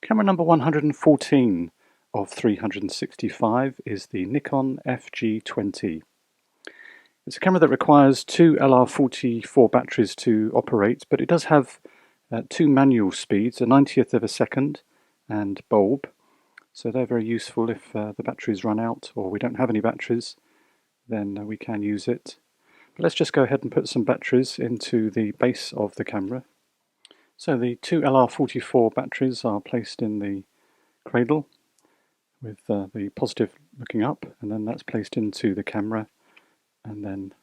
Camera number 114 of 365 is the Nikon FG20. It's a camera that requires two LR44 batteries to operate, but it does have two manual speeds, a 90th of a second and bulb. So they're very useful if the batteries run out or we don't have any batteries, then we can use it. But let's just go ahead and put some batteries into the base of the camera. So the two LR44 batteries are placed in the cradle with the positive looking up, and then that's placed into the camera, and then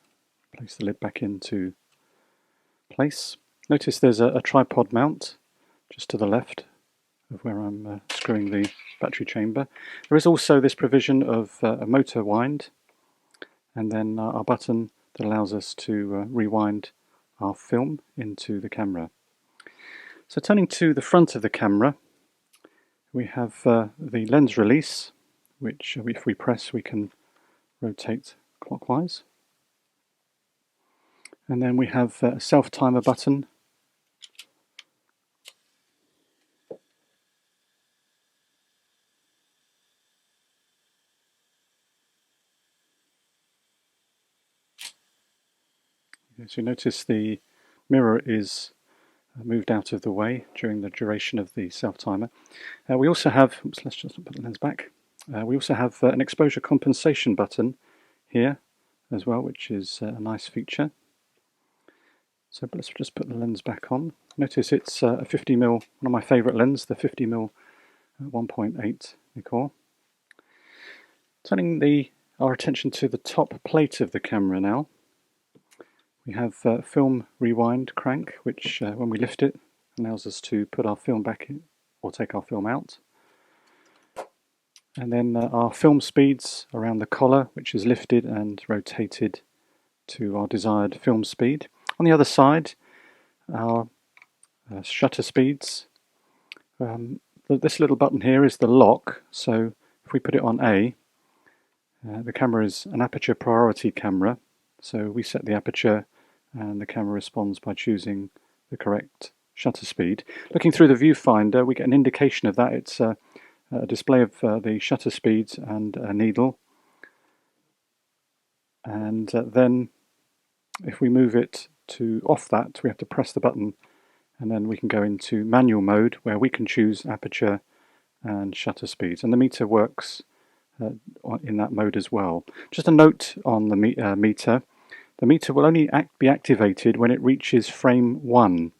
place the lid back into place. Notice there's a tripod mount just to the left of where I'm screwing the battery chamber. There is also this provision of a motor wind, and then our button that allows us to rewind our film into the camera. So turning to the front of the camera, we have the lens release, which if we press we can rotate clockwise. And then we have a self-timer button. As you notice, the mirror is moved out of the way during the duration of the self-timer. We also have, let's just put the lens back. We also have an exposure compensation button here as well, which is a nice feature. So let's just put the lens back on. Notice it's a 50mm, one of my favourite lenses, the 50mm 1.8 Nikon. Turning our attention to the top plate of the camera now. We have film rewind crank, which when we lift it allows us to put our film back in or take our film out. And then our film speeds around the collar, which is lifted and rotated to our desired film speed. On the other side, our shutter speeds. This little button here is the lock, so if we put it on A, the camera is an aperture priority camera, so we set the aperture and the camera responds by choosing the correct shutter speed. Looking through the viewfinder, we get an indication of that. It's a display of the shutter speeds and a needle. And then if we move it to off that, we have to press the button, and then we can go into manual mode where we can choose aperture and shutter speeds. And the meter works in that mode as well. Just a note on the meter. The meter will only be activated when it reaches frame 1.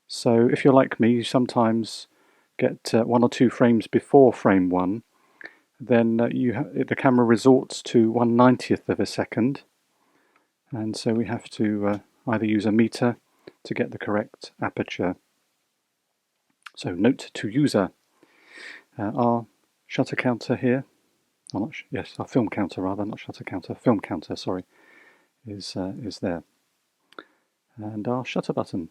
So if you're like me, you sometimes get 1 or 2 frames before frame 1. Then the camera resorts to 1/90th of a second. And so we have to either use a meter to get the correct aperture. So note to user. Our shutter counter here, our film counter rather, not shutter counter, film counter, sorry, is there. And our shutter button,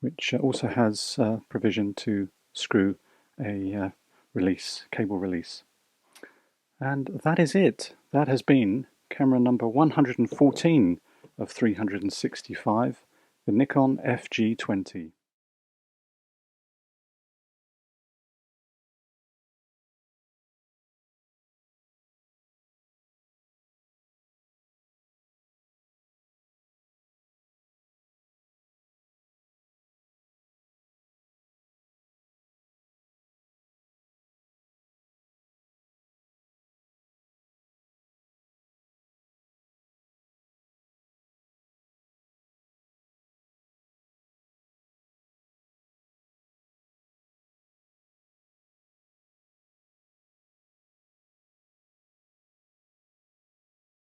which also has provision to screw a cable release. And that is it. That has been camera number 114 of 365, the Nikon FG20.